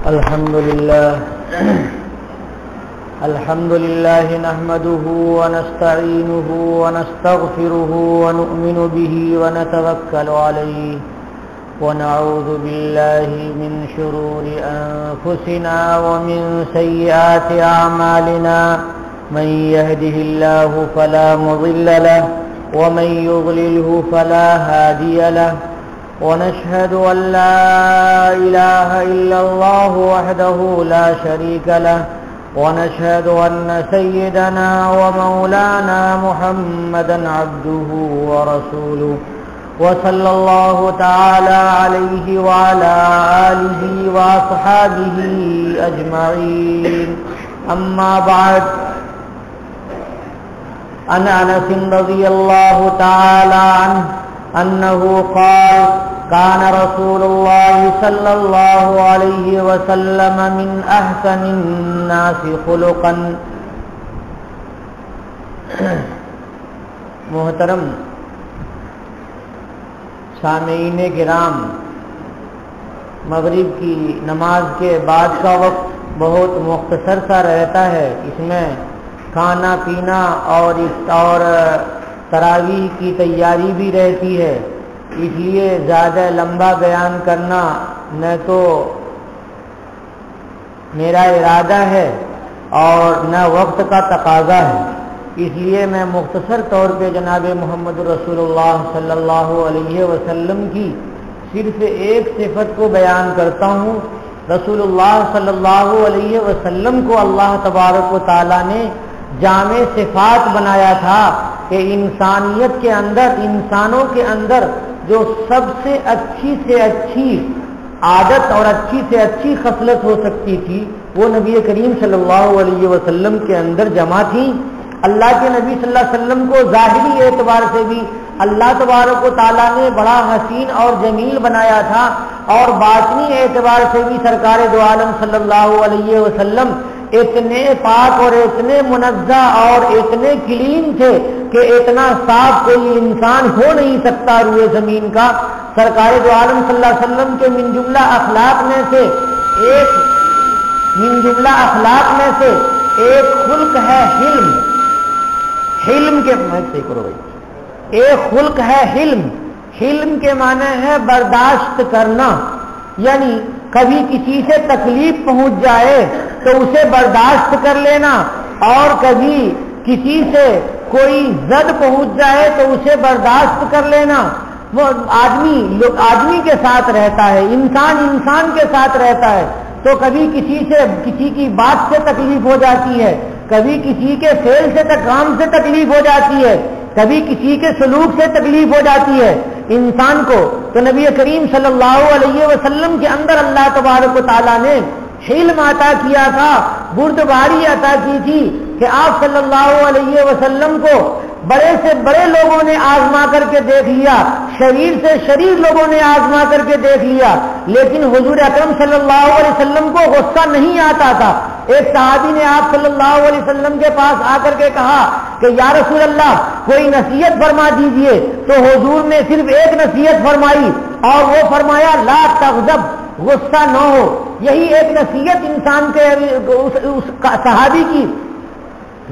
الحمد لله نحمده ونستعينه ونستغفره ونؤمن به ونتوكل عليه ونعوذ بالله من شرور أنفسنا ومن سيئات أعمالنا من يهده الله فلا مضل له ومن يضلله فلا هادي له ونشهد أن لا إله إلا الله وحده لا شريك له ونشهد أن سيدنا ومولانا محمدا عبده ورسوله وصلى الله تعالى عليه وعلى آله وأصحابه أجمعين أما بعد عن أنس رضي الله تعالى عنه أنه قال كان رسول الله صلى الله عليه وسلم من أحسن الناس خلقا. محترم سامعین کرام، مغرب کی نماز کے بعد کا وقت بہت مختصر سا رہتا ہے. اس میں کھانا پینا اور تراویح کی تیاری بھی رہتی ہے، اس لیے زیادہ لمبا بیان کرنا نہ تو میرا ارادہ ہے اور نہ وقت کا تقاضا ہے. اس لیے میں مختصر طور پہ جناب محمد رسول اللہ صلی اللہ علیہ وسلم کی صرف ایک صفت کو بیان کرتا ہوں. رسول اللہ صلی اللہ علیہ وسلم کو اللہ تبارک و تعالیٰ نے جامع صفات بنایا تھا کہ انسانیت کے اندر، انسانوں کے اندر جو سب سے اچھی عادت اور اچھی سے اچھی خصلت ہو سکتی تھی وہ نبی کریم صلی اللہ علیہ وسلم کے اندر جمع تھی. اللہ کے نبی صلی اللہ علیہ وسلم کو ظاہری اعتبار سے بھی اللہ تبارک و تعالیٰ نے بڑا حسین اور جمیل بنایا تھا، اور باطنی اعتبار سے بھی سرکار دو عالم صلی اللہ علیہ وسلم اتنے پاک اور اتنے منزہ اور اتنے کلین تھے کہ اتنا صاف کوئی انسان ہو نہیں سکتا روئے زمین کا. سرکار دو عالم صلی اللہ علیہ وسلم کے من جملہ اخلاق میں سے ایک خلق ہے حلم. حلم کے ایک خلق ہے حلم. حلم کے معنی ہے برداشت کرنا، یعنی کبھی کسی سے تکلیف پہنچ جائے تو اسے برداشت کر لینا، اور کبھی کسی سے کوئی زد پہنچ جائے تو اسے برداشت کر لینا. وہ آدمی کے ساتھ رہتا ہے، انسان کے ساتھ رہتا ہے تو کبھی کسی کی بات سے تکلیف ہو جاتی ہے، کبھی کسی کے فعل سے کام سے تکلیف ہو جاتی ہے، کبھی کسی کے سلوک سے تکلیف ہو جاتی ہے انسان کو. تو نبی کریم صلی اللہ علیہ وسلم کے اندر اللہ تبارک و تعالیٰ نے حلم عطا کیا تھا، بردباری عطا کی تھی کہ آپ صلی اللہ علیہ وسلم کو بڑے سے بڑے لوگوں نے آزما کر کے دیکھ لیا، شریر سے شریر لوگوں نے آزما کر کے دیکھ لیا، لیکن حضور اکرم صلی اللہ علیہ وسلم کو غصہ نہیں آتا تھا. ایک صحابی نے آپ صلی اللہ علیہ وسلم کے پاس آ کر کے کہا کہ یا رسول اللہ کوئی نصیحت فرما دیجئے، تو حضور نے صرف ایک نصیحت فرمائی اور وہ فرمایا لا تغضب، غصہ نہ ہو. یہی ایک نصیحت انسان کے اس صحابی کی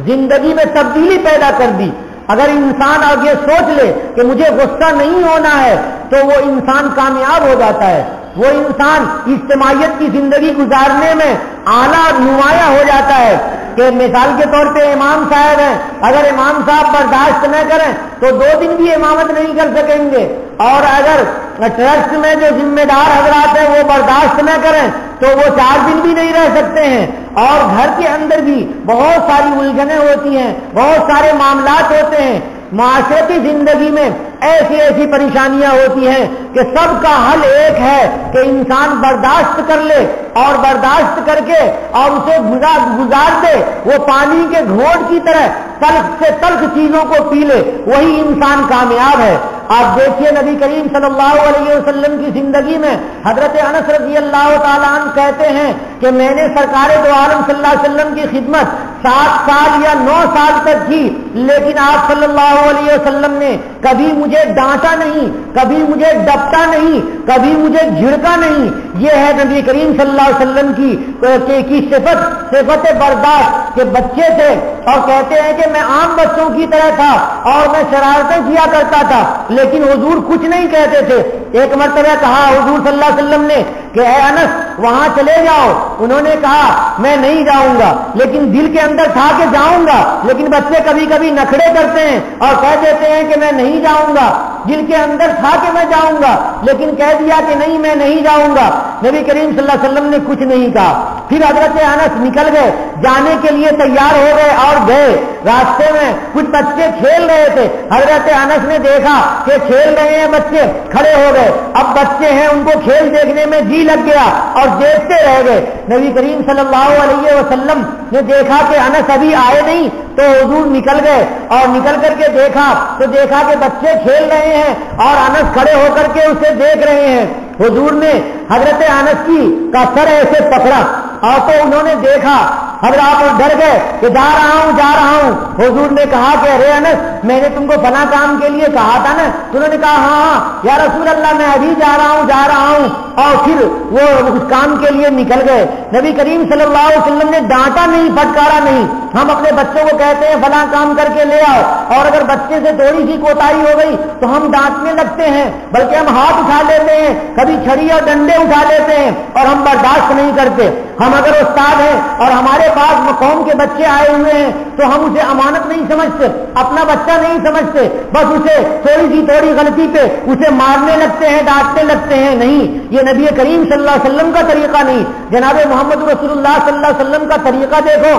زندگی میں تبدیلی پیدا کر دی. اگر انسان اب یہ سوچ لے کہ مجھے غصہ نہیں ہونا ہے تو وہ انسان کامیاب ہو جاتا ہے، وہ انسان اجتماعیت کی زندگی گزارنے میں اعلیٰ نمایاں ہو جاتا ہے. کہ مثال کے طور پہ امام صاحب ہیں، اگر امام صاحب برداشت نہ کریں تو 2 دن بھی امامت نہیں کر سکیں گے، اور اگر ٹرسٹ میں جو ذمہ دار حضرات ہیں وہ برداشت نہ کریں تو وہ 4 دن بھی نہیں رہ سکتے ہیں. اور گھر کے اندر بھی بہت ساری الجھنیں ہوتی ہیں، بہت سارے معاملات ہوتے ہیں. معاشرتی زندگی میں ایسی پریشانیاں ہوتی ہیں کہ سب کا حل ایک ہے کہ انسان برداشت کر لے، اور برداشت کر کے اور اسے گزار دے. وہ پانی کے گھونٹ کی طرح تلخ سے تلخ چیزوں کو پی لے، وہی انسان کامیاب ہے. آپ دیکھیے نبی کریم صلی اللہ علیہ وسلم کی زندگی میں حضرت انس رضی اللہ تعالیٰ عنہ کہتے ہیں کہ میں نے سرکار دو عالم صلی اللہ علیہ وسلم کی خدمت 7 سال یا 9 سال تک کی، لیکن آپ صلی اللہ علیہ وسلم نے کبھی مجھے ڈانٹا نہیں، کبھی مجھے ڈپٹا نہیں، کبھی مجھے جھڑکا نہیں۔ یہ ہے نبی کریم صلی اللہ علیہ وسلم کی صفت برداشت کے بچے تھے، اور کہتے ہیں کہ میں عام بچوں کی طرح تھا اور میں شرارتیں کیا کرتا تھا، لیکن حضور کچھ نہیں کہتے تھے۔ ایک مرتبہ کہا حضور صلی اللہ علیہ وسلم نے کہ اے انس وہاں چلے جاؤ، انہوں نے کہا میں نہیں جاؤں گا، لیکن دل کے اندر تھا کہ جاؤں گا، لیکن بچے کبھی کبھی نخرے کرتے ہیں اور کہہ دیتے ہیں کہ میں نہیں جاؤں گا، دل کے اندر تھا کہ میں جاؤں گا لیکن کہہ دیا کہ نہیں میں نہیں جاؤں گا۔ نبی کریم صلی اللہ علیہ وسلم نے کچھ نہیں کہا۔ پھر حضرت انس نکل گئے، جانے کے لیے تیار ہو گئے اور گئے۔ راستے میں کچھ بچے کھیل رہے تھے، حضرت انس نے دیکھا کہ کھیل رہے ہیں بچے، کھڑے ہو گئے۔ اب بچے ہیں ان کو کھیل دیکھنے میں جی لگ گیا اور دیکھتے رہ گئے۔ نبی کریم صلی اللہ علیہ وسلم نے دیکھا کہ انس ابھی آئے نہیں تو حضور نکل گئے، اور نکل کر کے دیکھا تو دیکھا کہ بچے کھیل رہے ہیں اور انس کھڑے ہو کر کے اسے دیکھ رہے ہیں۔ حضور نے حضرت انس کا سر ایسے پکڑا اور تو انہوں نے دیکھا، حضرت آپ ڈر گئے کہ جا رہا ہوں۔ حضور نے کہا کہ ارے انس میں نے تم کو فلاں کام کے لیے کہا تھا نا؟ انہوں نے کہا ہاں یا رسول اللہ میں ابھی جا رہا ہوں، اور پھر وہ اس کام کے لیے نکل گئے۔ نبی کریم صلی اللہ علیہ وسلم نے ڈانٹا نہیں، پھٹکارا نہیں۔ ہم اپنے بچوں کو کہتے ہیں فلاں کام کر کے لے آؤ، اور اگر بچے سے تھوڑی سی کوتاہی ہو گئی تو ہم ڈانٹنے لگتے ہیں، بلکہ ہم ہاتھ اٹھا لیتے ہیں، کبھی چھڑی اور ڈنڈے اٹھا لیتے ہیں، اور ہم برداشت نہیں کرتے۔ ہم اگر استاد ہیں اور ہمارے پاس قوم کے بچے آئے ہوئے ہیں تو ہم اسے امانت نہیں سمجھتے، اپنا بچہ نہیں سمجھتے، بس اسے تھوڑی غلطی پہ اسے مارنے لگتے ہیں، ڈانٹنے لگتے ہیں۔ نہیں، یہ نبی کریم صلی اللہ علیہ وسلم کا طریقہ نہیں۔ جناب محمد رسول اللہ صلی اللہ علیہ وسلم کا طریقہ دیکھو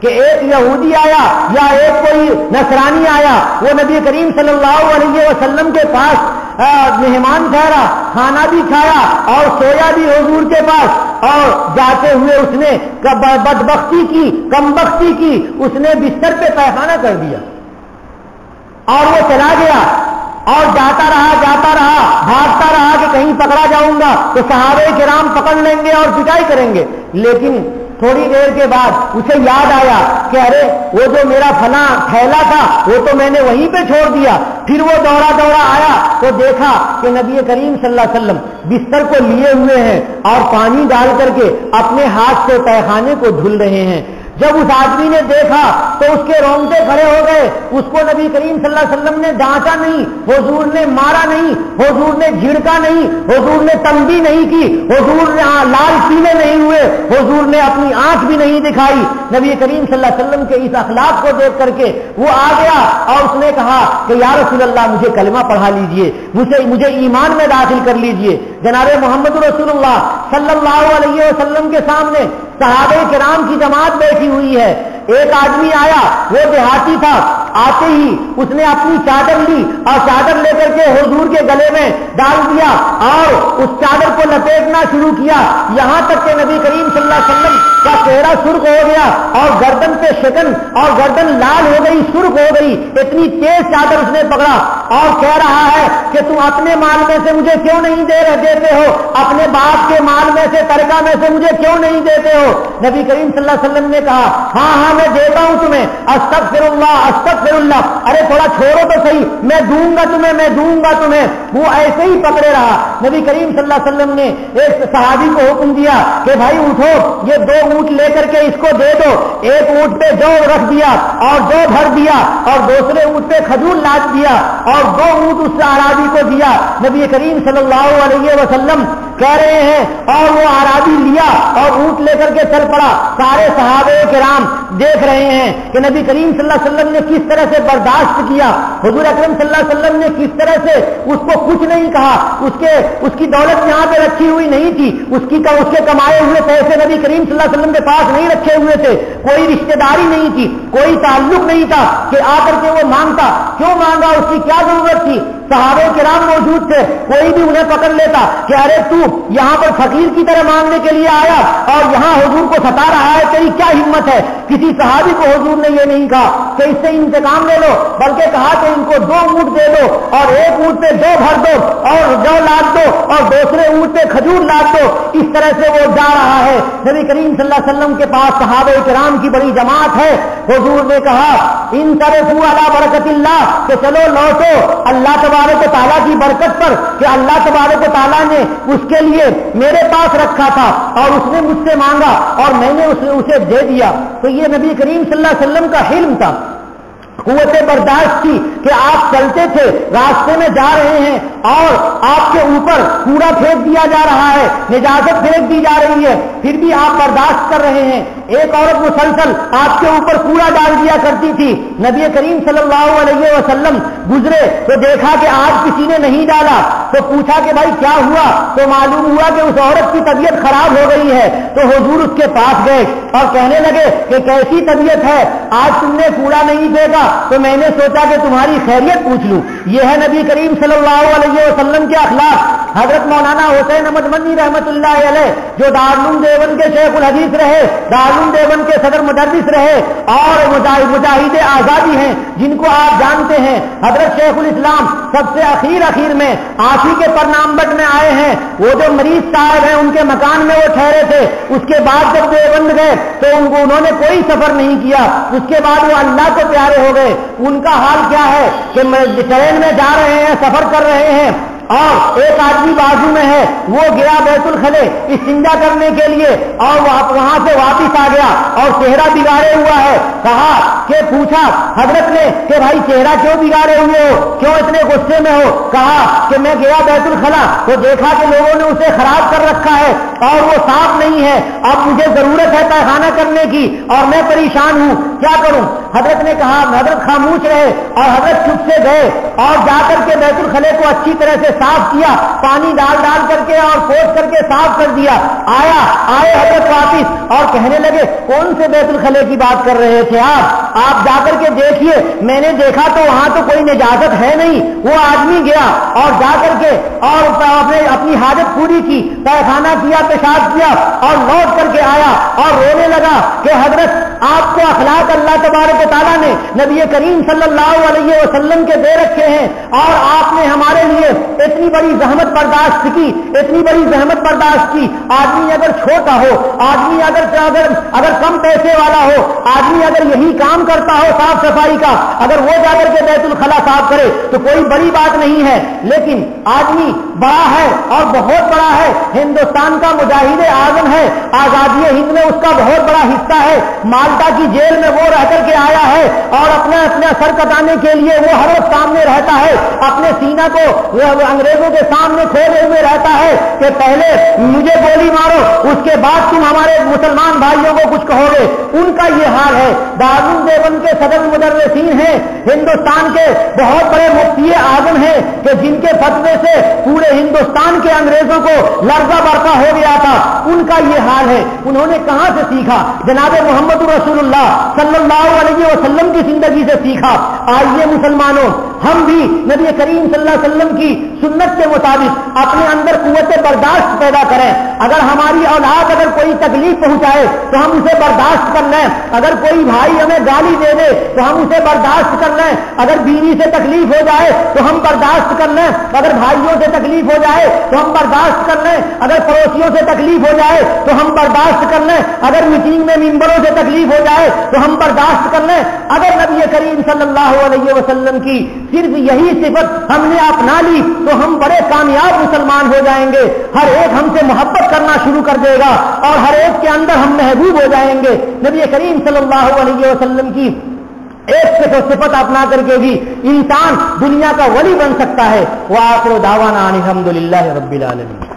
کہ ایک یہودی آیا یا ایک کوئی نصرانی آیا، وہ نبی کریم صلی اللہ علیہ وسلم کے پاس مہمان ٹھہرا، کھانا بھی کھایا اور سویا بھی حضور کے پاس، اور جاتے ہوئے اس نے بدبختی کی، کمبختی کی، اس نے بستر پہ پیخانہ کر دیا اور وہ چلا گیا، اور جاتا رہا بھاگتا رہا کہ کہیں پکڑا جاؤں گا تو صحابہ کرام پکڑ لیں گے اور پٹائی کریں گے۔ لیکن تھوڑی دیر کے بعد اسے یاد آیا کہ ارے وہ جو میرا فلاں تھیلا تھا وہ تو میں نے وہیں پہ چھوڑ دیا۔ پھر وہ دوڑا آیا تو دیکھا کہ نبی کریم صلی اللہ علیہ وسلم بستر کو لیے ہوئے ہیں اور پانی ڈال کر کے اپنے ہاتھ سے تہخانے کو دھل رہے ہیں۔ جب اس آدمی نے دیکھا تو اس کے رونگٹے کھڑے ہو گئے۔ اس کو نبی کریم صلی اللہ علیہ وسلم نے ڈانٹا نہیں، حضور نے مارا نہیں، حضور نے جھڑکا نہیں، حضور نے تنبیہ نہیں کی، حضور نے لال پیلے نہیں ہوئے، حضور نے اپنی آنکھ بھی نہیں دکھائی۔ نبی کریم صلی اللہ علیہ وسلم کے اس اخلاق کو دیکھ کر کے وہ آ گیا اور اس نے کہا کہ یا رسول اللہ مجھے کلمہ پڑھا لیجئے، مجھے ایمان میں داخل کر لیجئے۔ جناب محمد رسول اللہ صلی اللہ علیہ وسلم کے سامنے صحابہ کرام کی جماعت بیٹھی ہوئی ہے۔ ایک آدمی آیا، وہ دیہاتی تھا، آتے ہی اس نے اپنی چادر لی اور چادر لے کر کے حضور کے گلے میں ڈال دیا اور اس چادر کو لپیٹنا شروع کیا، یہاں تک کہ نبی کریم صلی اللہ علیہ وسلم کا چہرہ سرخ ہو گیا اور گردن پہ شکن اور گردن لال ہو گئی، سرخ ہو گئی، اتنی تیز چادر اس نے پکڑا اور کہہ رہا ہے کہ تم اپنے مال میں سے مجھے کیوں نہیں دیتے ہو، اپنے باپ کے مال میں سے ترکہ میں سے مجھے کیوں نہیں دیتے ہو؟ نبی کریم صلی اللہ علیہ وسلم نے کہا ہاں میں دیتا ہوں تمہیں، استغفر اللہ، ارے تھوڑا چھوڑو تو صحیح، میں دوں گا تمہیں۔ وہ ایسے ہی پکڑے رہا۔ نبی کریم صلی اللہ علیہ وسلم نے ایک صحابی کو حکم دیا کہ بھائی اٹھو، یہ 2 اونٹ لے کر کے اس کو دے دو۔ ایک اونٹ پہ جو رکھ دیا اور جو بھر دیا، اور دوسرے اونٹ پہ کھجور لاد دیا اور 2 اونٹ اس اعرابی کو دیا۔ نبی کریم صلی اللہ علیہ وسلم کہہ رہے ہیں اور وہ اعرابی لیا اور اونٹ لے کر کے چل پڑا۔ سارے صحابہ کرام دیکھ رہے ہیں کہ نبی کریم صلی اللہ علیہ وسلم نے کس طرح سے برداشت کیا، حضور اکرم صلی اللہ علیہ وسلم نے کس طرح سے اس کو کچھ نہیں کہا، اس کی دولت یہاں پہ رکھی ہوئی نہیں تھی، اس کے کمائے ہوئے پیسے نبی کریم صلی اللہ علیہ وسلم کے پاس نہیں رکھے ہوئے تھے، کوئی رشتہ داری نہیں تھی، کوئی تعلق نہیں تھا کہ آ کر کے وہ مانگتا، کیوں مانگا، اس کی کیا ضرورت تھی؟ صحابہ کرام موجود تھے، کوئی بھی انہیں پکڑ لیتا کہ ارے تو یہاں پر فقیر کی طرح مانگنے کے لیے آیا اور یہاں حضور کو ستا رہا ہے، تیری کیا ہمت ہے؟ کسی صحابی کو حضور نے یہ نہیں کہا، کہ اس سے انتقام لے لو، بلکہ کہا کہ ان کو 2 اونٹ دے دو اور ایک اونٹ پہ 2 بھر دو اور جو لاد دو اور دوسرے اونٹ پہ کھجور لاد دو۔ اس طرح سے وہ جا رہا ہے۔ نبی کریم صلی اللہ علیہ وسلم کے پاس صحابہ کرام کی بڑی جماعت ہے۔ حضور نے کہا انصرفوا علی برکت اللہ، کہ چلو لوٹو اللہ تبارک و تعالیٰ کی برکت پر، کہ اللہ تبارک و تعالیٰ نے اس کے لیے میرے پاس رکھا تھا اور اس نے مجھ سے مانگا اور میں نے اسے دے دیا۔ تو یہ نبی کریم صلی اللہ علیہ وسلم کا حلم تھا، قوت برداشت تھی کہ آپ چلتے تھے، راستے میں جا رہے ہیں اور آپ کے اوپر کوڑا پھینک دیا جا رہا ہے، نجاست پھینک دی جا رہی ہے، پھر بھی آپ برداشت کر رہے ہیں۔ ایک عورت مسلسل آپ کے اوپر کوڑا ڈال دیا کرتی تھی، نبی کریم صلی اللہ علیہ وسلم گزرے تو دیکھا کہ آج کسی نے نہیں ڈالا، تو پوچھا کہ بھائی کیا ہوا؟ تو معلوم ہوا کہ اس عورت کی طبیعت خراب ہو گئی ہے۔ تو حضور اس کے پاس گئے اور کہنے لگے کہ کیسی طبیعت ہے، آج تم نے کوڑا نہیں پھینکا تو میں نے سوچا کہ تمہاری خیریت پوچھ لوں۔ یہ ہے نبی کریم صلی اللہ علیہ وسلم کے اخلاق۔ حضرت مولانا حسین احمد مدنی رحمت اللہ علیہ جو دارالعلوم دیوبند کے شیخ الحدیث رہے، دارالعلوم دیوبند کے صدر مدرس رہے اور مجاہد آزادی ہیں، جن کو آپ جانتے ہیں، حضرت شیخ الاسلام سب سے اخیر میں آفی کے پرنامبٹ میں آئے ہیں۔ وہ جو مریض صاحب ہیں ان کے مکان میں وہ ٹھہرے تھے، اس کے بعد جب دیوبند گئے تو انہوں نے کوئی سفر نہیں کیا، اس کے بعد وہ اللہ کو پیارے ہو گئے۔ ان کا حال کیا ہے کہ ٹرین میں جا رہے ہیں، سفر کر رہے ہیں اور ایک آدمی بازو میں ہے، وہ گیا بیت الخلا استنجا کرنے کے لیے اور وہاں سے واپس آ گیا اور چہرہ بگاڑے ہوا ہے۔ کہا کہ پوچھا حضرت نے کہ بھائی چہرہ کیوں بگاڑے ہوئے ہو، کیوں اتنے غصے میں ہو؟ کہا کہ میں گیا بیت الخلا تو دیکھا کہ لوگوں نے اسے خراب کر رکھا ہے اور وہ صاف نہیں ہے، اب مجھے ضرورت ہے تہخانہ کرنے کی اور میں پریشان ہوں، کیا کروں؟ حضرت نے کہا، حضرت خاموش رہے اور حضرت چپ سے گئے اور جا کر کے بیت الخلا کو اچھی طرح سے صاف کیا، پانی ڈال کر کے اور پوچھ کر کے صاف کر دیا۔ آئے حضرت واپس اور کہنے لگے کون سے بیت الخلا کی بات کر رہے تھے آپ جا کر کے دیکھیے۔ میں نے دیکھا تو وہاں تو کوئی نجاست ہے نہیں۔ وہ آدمی گیا اور جا کر کے اور اپنی حاجت پوری کی، تہخانہ کیا، پیشاب کیا اور لوٹ کر کے آیا اور رونے لگا کہ حضرت آپ کو اخلاق اللہ تبارک و تعالیٰ نے نبی کریم صلی اللہ علیہ وسلم کے دے رکھے ہیں اور آپ نے ہمارے لیے اتنی بڑی زحمت برداشت کی، اتنی بڑی زحمت برداشت کی۔ آدمی اگر چھوٹا ہو، آدمی اگر کم پیسے والا ہو، آدمی اگر یہی کام کرتا ہو صاف صفائی کا، اگر وہ جا کر کے بیت الخلا صاف کرے تو کوئی بڑی بات نہیں ہے، لیکن آدمی بڑا ہے اور بہت بڑا ہے، ہندوستان کا مجاہد اعظم ہے، آزادی ہند میں اس کا بہت بڑا حصہ ہے، مالٹا کی جیل میں وہ رہ کر کے آیا ہے اور اپنا سر کٹانے کے لیے وہ ہر وقت سامنے رہتا ہے، اپنے سینہ کو انگریزوں کے سامنے کھولے ہوئے رہتا ہے کہ پہلے مجھے گولی مارو، اس کے بعد تم ہمارے مسلمان بھائیوں کو کچھ کہو گے۔ ان کا یہ حال ہے۔ دارالعلوم دیوبند کے صدر مدرسین ہیں، ہندوستان کے بہت بڑے مفتی اعظم ہیں کہ جن کے فتوے سے پورے ہندوستان کے انگریزوں کو لرزہ برپا ہو گیا تھا۔ ان کا یہ حال ہے۔ انہوں نے کہاں سے سیکھا؟ جناب محمد رسول اللہ صلی اللہ علیہ وسلم کی زندگی سے سیکھا۔ آئیے مسلمانوں، ہم بھی نبی کریم صلی اللہ علیہ وسلم کی سنت کے مطابق اپنے اندر قوت برداشت پیدا کریں۔ اگر ہماری اولاد اگر کوئی تکلیف پہنچائے تو ہم اسے برداشت کر لیں، اگر کوئی بھائی ہمیں گالی دے دے تو ہم اسے برداشت کر لیں، اگر بیوی سے تکلیف ہو جائے تو ہم برداشت کر لیں، اگر بھائیوں سے تکلیف ہو جائے تو ہم برداشت کر لیں، اگر پڑوسیوں سے تکلیف ہو جائے تو ہم برداشت کر لیں، اگر میٹنگ میں ممبروں سے تکلیف ہو جائے تو ہم برداشت کر لیں۔ اگر نبی کریم صلی اللہ علیہ وسلم کی صرف یہی صفت ہم نے اپنا لی تو ہم بڑے کامیاب مسلمان ہو جائیں گے۔ ہر ایک ہم سے محبت کرنا شروع کر دے گا اور ہر ایک کے اندر ہم محبوب ہو جائیں گے۔ نبی کریم صلی اللہ علیہ وسلم کی ایک صفت اپنا کر کے بھی انسان دنیا کا ولی بن سکتا ہے۔ وآخر دعوانا ان الحمد للہ رب العالمین۔